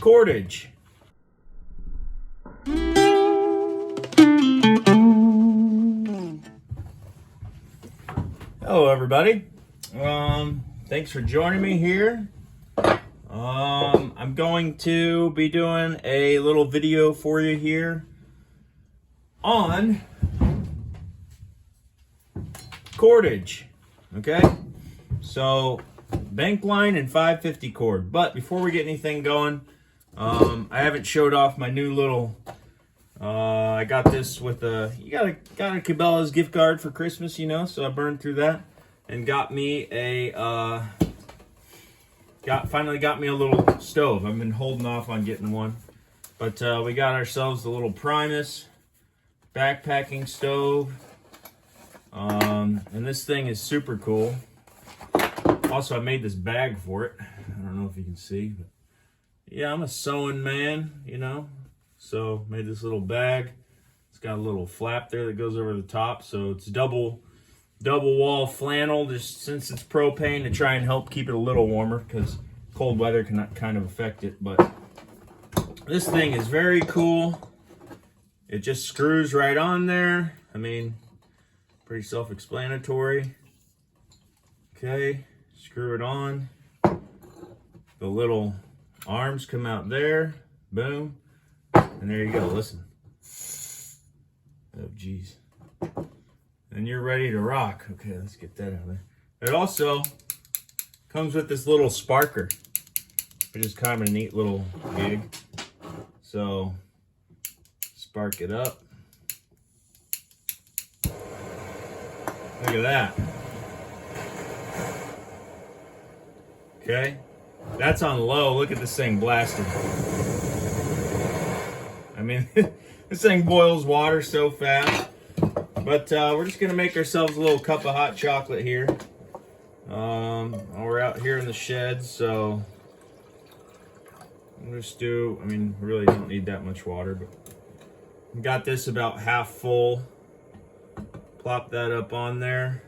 Cordage. Hello everybody. Thanks for joining me here. I'm going to be doing a little video for you here on cordage. Okay, so Bankline and 550 cord. But before we get anything going, I haven't showed off my new little. I got this with a Cabela's gift card for Christmas, you know. So I burned through that and got me a finally got me a little stove. I've been holding off on getting one, but we got ourselves the little Primus backpacking stove. And this thing is super cool. Also, I made this bag for it. I don't know if you can see, but yeah, I'm a sewing man, you know. So made this little bag. It's got a little flap there that goes over the top, so it's double wall flannel, just since it's propane, to try and help keep it a little warmer, because cold weather can kind of affect it. But this thing is very cool. It just screws right on there. I mean, pretty self-explanatory. Okay, screw it on. The little arms come out there. Boom. And there you go. Listen. Oh, geez. And you're ready to rock. Okay, let's get that out of there. It also comes with this little sparker, which is kind of a neat little gig. So, spark it up. Look at that. Okay, that's on low. Look at this thing blasting. I mean, this thing boils water so fast. But we're just gonna make ourselves a little cup of hot chocolate here. We're out here in the shed, so we'll just do. I mean, we really don't need that much water, but we got this about half full. Plop that up on there.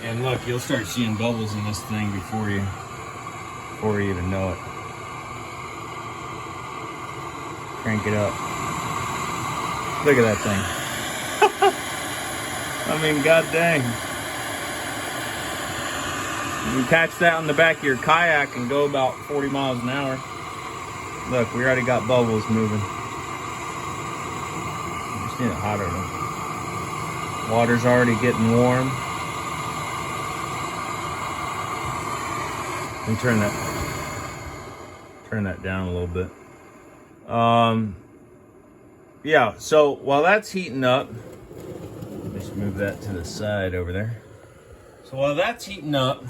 And look, you'll start seeing bubbles in this thing before you even know it. Crank it up. Look at that thing. I mean, god dang. You can catch that on the back of your kayak and go about 40 miles an hour. Look, we already got bubbles moving. Just need it hotter though. Water's already getting warm. And turn that down a little bit. Yeah, so while that's heating up, just move that to the side over there. So while that's heating up,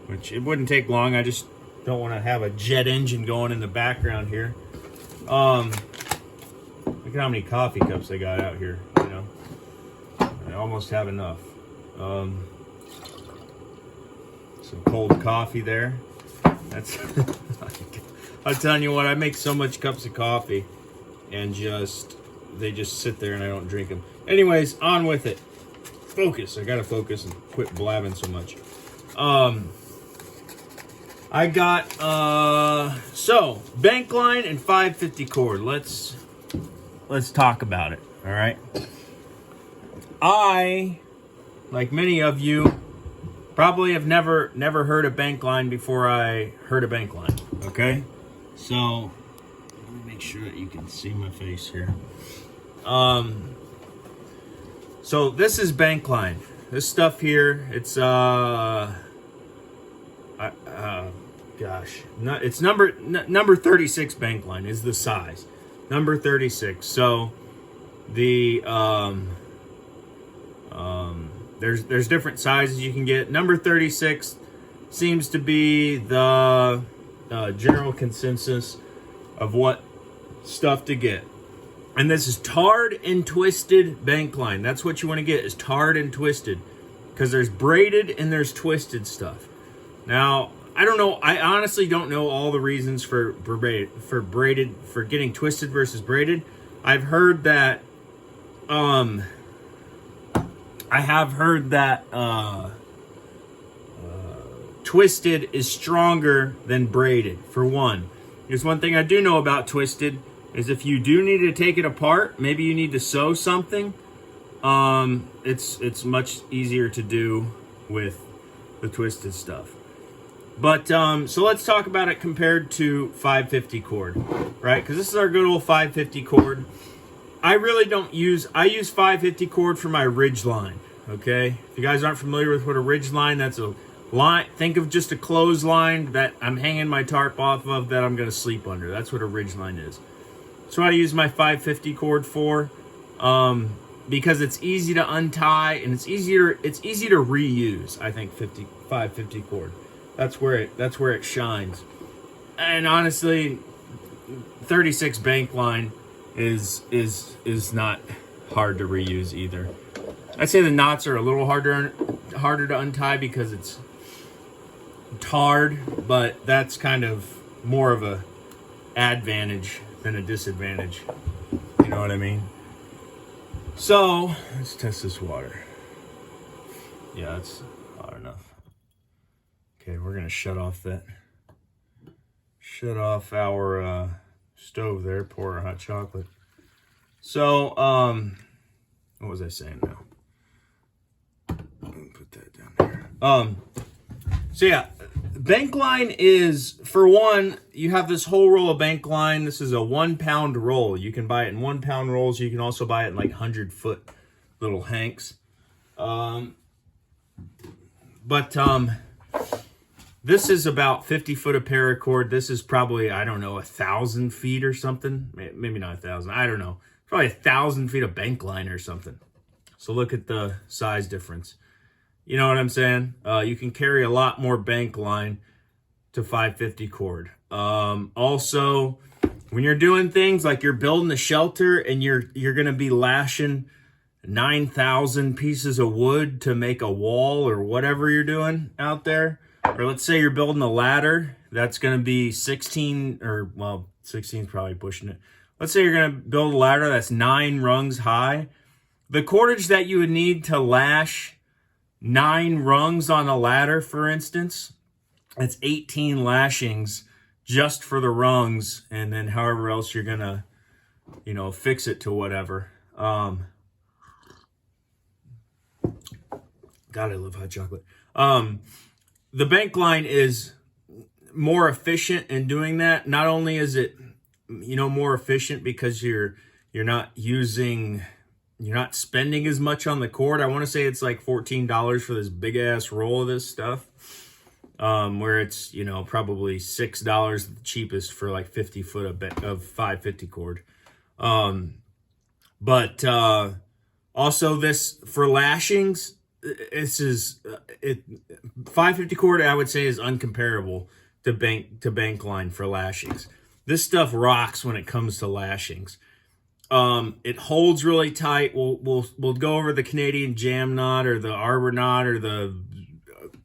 which it wouldn't take long, I just don't want to have a jet engine going in the background here. Look at how many coffee cups I got out here, you know. I almost have enough. Some cold coffee there. That's I'm telling you what, I make so much cups of coffee and they just sit there and I don't drink them. Anyways, on with it. Focus. I gotta focus and quit blabbing so much. I got so Bankline and 550 cord. Let's talk about it. All right. I, like many of you, probably have never heard of Bankline before I heard of Bankline. Okay, so let me make sure that you can see my face here. So this is Bankline. This stuff here, it's it's number 36 Bankline is the size. Number 36. So the there's different sizes you can get. Number 36 seems to be the general consensus of what stuff to get. And this is tarred and twisted Bankline. That's what you want to get, is tarred and twisted, because there's braided and there's twisted stuff. Now, I don't know. I honestly don't know all the reasons for getting twisted versus braided. I've heard that twisted is stronger than braided, for one. There's one thing I do know about twisted is if you do need to take it apart, maybe you need to sew something, it's much easier to do with the twisted stuff. But so let's talk about it compared to 550 cord, right? Because this is our good old 550 cord. I use 550 cord for my ridge line, okay? If you guys aren't familiar with what a ridge line, that's a line. Think of just a clothesline that I'm hanging my tarp off of that I'm going to sleep under. That's what a ridge line is. So I use my 550 cord for, because it's easy to untie and it's easy to reuse. I think 550 cord. That's where it shines. And honestly, 36 Bankline is not hard to reuse either. I'd say the knots are a little harder to untie because it's hard, but that's kind of more of a advantage than a disadvantage. You know what I mean? So let's test this water. Yeah, it's hot enough. Okay, we're gonna shut off our stove there, pour our hot chocolate. So, what was I saying now? Put that down there. So yeah, Bankline is, for one, you have this whole roll of Bankline. This is a 1 pound roll. You can buy it in 1 pound rolls. You can also buy it in like 100-foot little hanks. This is about 50 foot of paracord. This is probably, I don't know, 1,000 feet or something. Maybe not 1,000. I don't know. Probably 1,000 feet of Bankline or something. So look at the size difference. You know what I'm saying? You can carry a lot more Bankline to 550 cord. Also, when you're doing things like you're building a shelter and you're going to be lashing 9,000 pieces of wood to make a wall or whatever you're doing out there, or let's say you're building a ladder that's going to be 16, or well, 16 is probably pushing it. Let's say you're going to build a ladder that's 9 rungs high. The cordage that you would need to lash 9 rungs on a ladder, for instance, that's 18 lashings just for the rungs, and then however else you're going to, fix it to whatever. God, I love hot chocolate. The Bankline is more efficient in doing that. Not only is it, more efficient because you're not spending as much on the cord. I want to say it's like $14 for this big ass roll of this stuff. Where it's, probably $6 the cheapest for like 50 foot of 550 cord. But also this for lashings, this is 550 cord, I would say, is uncomparable to Bankline for lashings. This stuff rocks when it comes to lashings. It holds really tight. We'll go over the Canadian jam knot or the arbor knot or the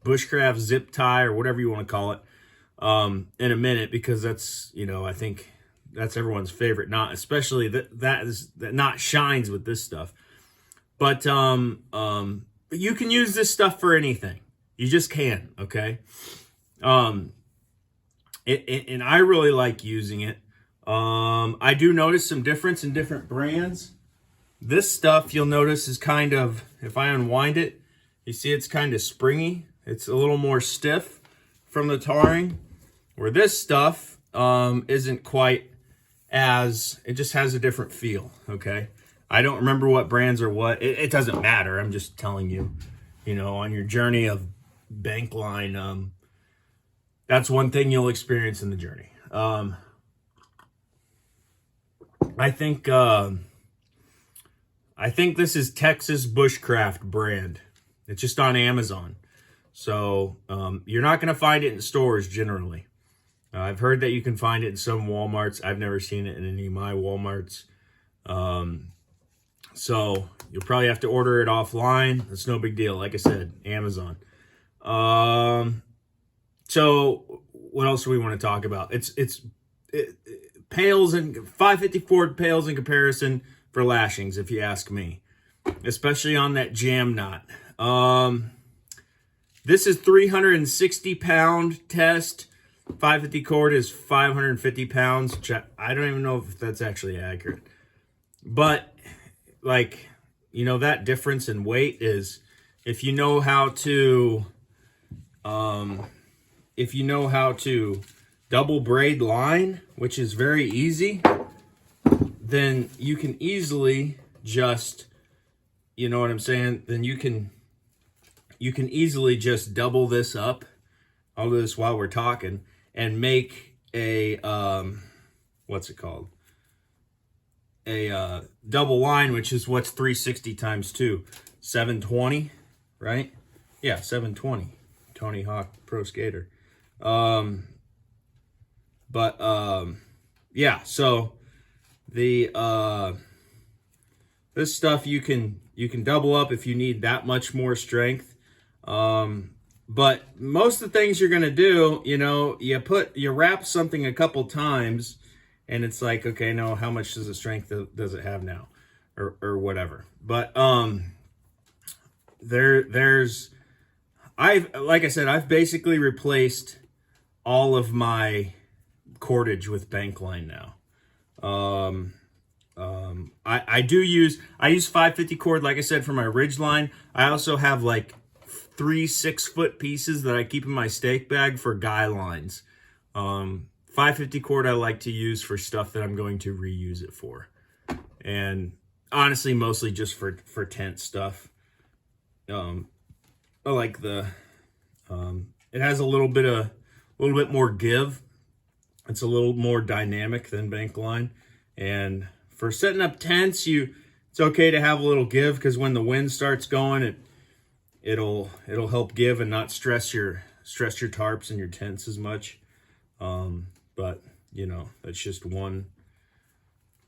bushcraft zip tie or whatever you want to call it in a minute, because that's, I think that's everyone's favorite knot, especially that knot shines with this stuff. But you can use this stuff for anything. You just can, okay? And I really like using it. I do notice some difference in different brands. This stuff, you'll notice, is kind of, if I unwind it, you see it's kind of springy. It's a little more stiff from the tarring, where this stuff isn't quite as, it just has a different feel, okay? I don't remember what brands are what. It doesn't matter. I'm just telling you, on your journey of Bankline, that's one thing you'll experience in the journey. I think this is Texas Bushcraft brand. It's just on Amazon. So you're not going to find it in stores generally. I've heard that you can find it in some Walmarts. I've never seen it in any of my Walmarts. So you'll probably have to order it offline. It's no big deal. Like I said, Amazon. So what else do we want to talk about? It pales, and 550 cord pales in comparison for lashings, if you ask me, especially on that jam knot. This is 360 pound test. 550 cord is 550 pounds, which I don't even know if that's actually accurate. But, like, you know, that difference in weight is, if you know how to double braid line, which is very easy, then you can easily just, you know what I'm saying? Then you can easily just double this up. I'll do this while we're talking and make a what's it called? A double line, which is what's 360 times 2, 720, right? Yeah, 720. Tony Hawk Pro Skater. Yeah, so the this stuff you can double up if you need that much more strength. But most of the things you're gonna do, you know, you wrap something a couple times, and it's like, okay, no, how much does the strength does it have now, or whatever. But like I said, I've basically replaced all of my cordage with Bankline now. I use 550 cord, like I said, for my ridge line. I also have like 3 6-foot pieces that I keep in my stake bag for guy lines. 550 cord I like to use for stuff that I'm going to reuse it for, and honestly, mostly just for tent stuff. I like the it has a little bit more give. It's a little more dynamic than Bankline, and for setting up tents, it's okay to have a little give, because when the wind starts going, it'll help give and not stress your tarps and your tents as much. But you know, that's just one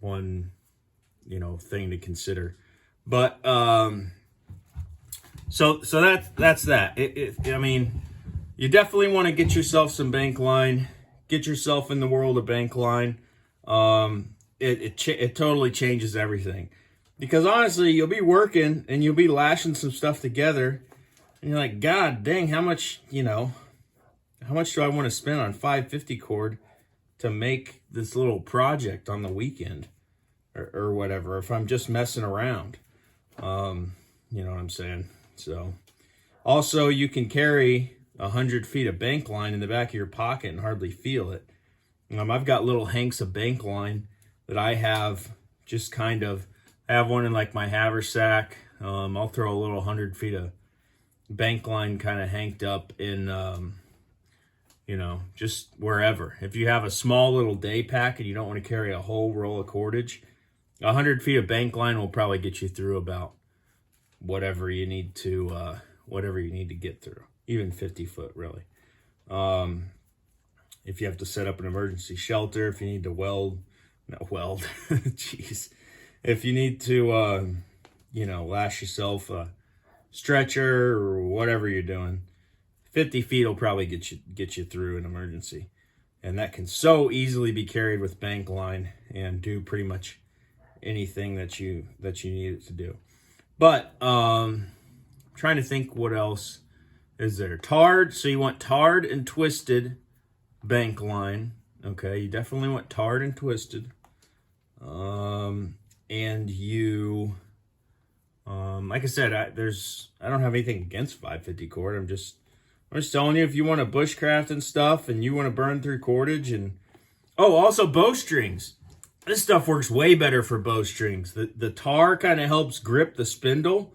you know, thing to consider. But so that's that. I mean, you definitely want to get yourself some Bankline. Get yourself in the world of Bankline. It totally changes everything, because honestly, you'll be working and you'll be lashing some stuff together, and you're like, God dang, how much do I want to spend on 550 cord to make this little project on the weekend, or whatever, if I'm just messing around. You know what I'm saying? So, also, you can carry 100 feet of Bankline in the back of your pocket and hardly feel it. I've got little hanks of Bankline that I have just kind of, I have one in like my haversack. I'll throw a little 100 feet of Bankline kind of hanked up in, you know, just wherever. If you have a small little day pack and you don't want to carry a whole roll of cordage, 100 feet of Bankline will probably get you through about whatever you need to get through. Even 50 foot, really. If you have to set up an emergency shelter, if you need to jeez. If you need to, you know, lash yourself a stretcher or whatever you're doing, 50 feet will probably get you through an emergency. And that can so easily be carried with Bankline and do pretty much anything that you need it to do. But trying to think what else is there. Tarred, so you want tarred and twisted Bankline. Okay, you definitely want tarred and twisted. And you, like I said, I don't have anything against 550 cord. I'm just telling you, if you want to bushcraft and stuff and you want to burn through cordage, and also bowstrings. This stuff works way better for bowstrings. The tar kind of helps grip the spindle.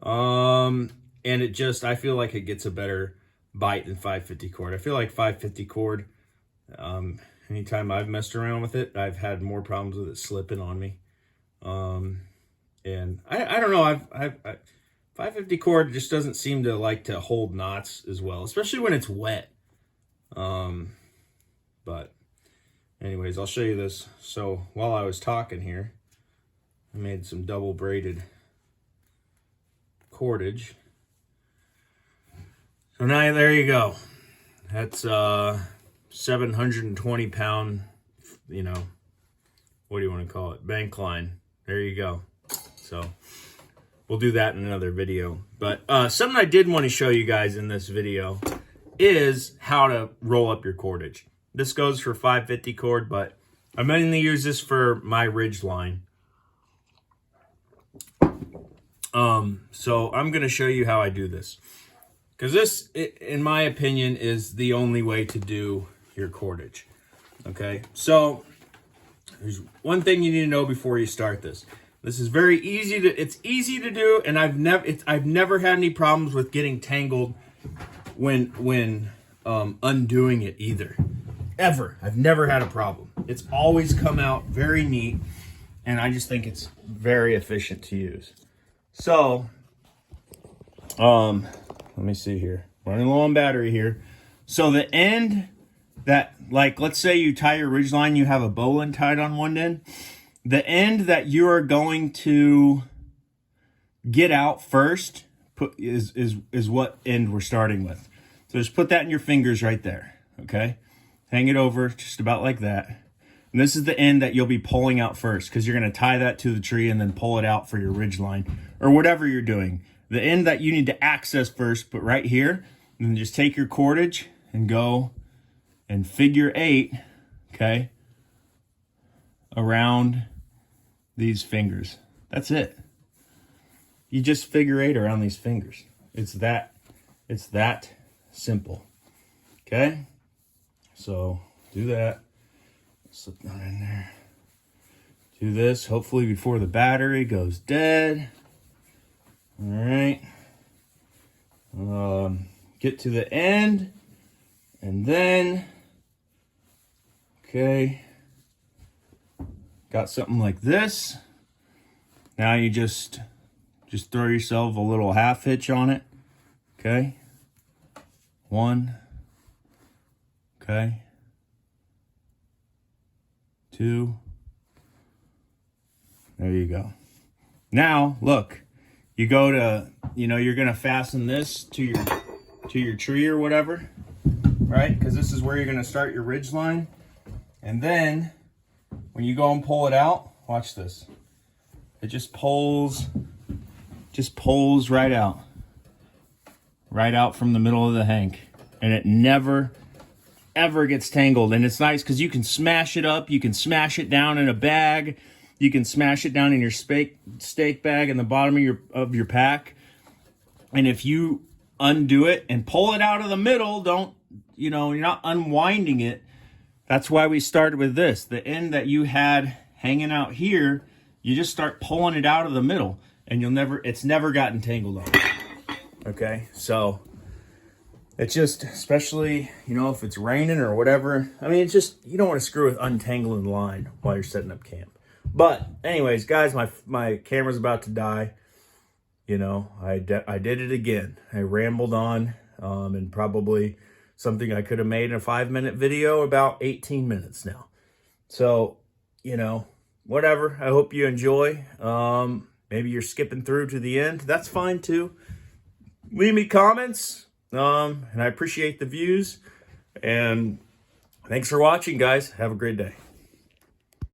And I feel like it gets a better bite than 550 cord. I feel like 550 cord, anytime I've messed around with it, I've had more problems with it slipping on me. And I don't know, 550 cord just doesn't seem to like to hold knots as well, especially when it's wet. But anyways, I'll show you this. So while I was talking here, I made some double braided cordage. So now there you go. That's 720 pound, you know, what do you want to call it? Bankline. There you go. So we'll do that in another video. But something I did want to show you guys in this video is how to roll up your cordage. This goes for 550 cord, but I mainly use this for my ridge line. So I'm going to show you how I do this. Because this, in my opinion, is the only way to do your cordage. Okay, so there's one thing you need to know before you start this. This is very easy to, it's easy to do, and I've never had any problems with getting tangled when undoing it either. Ever. I've never had a problem. It's always come out very neat, and I just think it's very efficient to use. So, let me see here. Running low on battery here. So the end that, like, let's say you tie your ridge line, you have a bowline tied on one end. The end that you are going to get out first is what end we're starting with. So just put that in your fingers right there, okay? Hang it over just about like that. And this is the end that you'll be pulling out first, because you're going to tie that to the tree and then pull it out for your ridge line or whatever you're doing. The end that you need to access first, put right here, and then just take your cordage and go and figure 8, okay, around these fingers. That's it. You just figure 8 around these fingers. It's that simple. Okay? So do that. Slip that in there. Do this hopefully before the battery goes dead. All right. Get to the end, and then, okay, got something like this. Now you just throw yourself a little half hitch on it. Okay. 1. Okay. 2. There you go. Now, look, you go to, you're going to fasten this to your tree or whatever, right? Because this is where you're going to start your ridge line. And then when you go and pull it out, watch this. It just pulls right out from the middle of the hank. And it never, ever gets tangled. And it's nice because you can smash it up. You can smash it down in a bag. You can smash it down in your steak bag in the bottom of your pack. And if you undo it and pull it out of the middle, you're not unwinding it. That's why we started with this. The end that you had hanging out here, you just start pulling it out of the middle, and it's never gotten tangled up. Okay, so it's just, especially, if it's raining or whatever. I mean, it's just, you don't want to screw with untangling the line while you're setting up camp. But anyways, guys, my camera's about to die. I did it again. I rambled on, and probably something I could have made in a 5-minute video about 18 minutes now. So, whatever. I hope you enjoy. Maybe you're skipping through to the end. That's fine too. Leave me comments. And I appreciate the views. And thanks for watching, guys. Have a great day.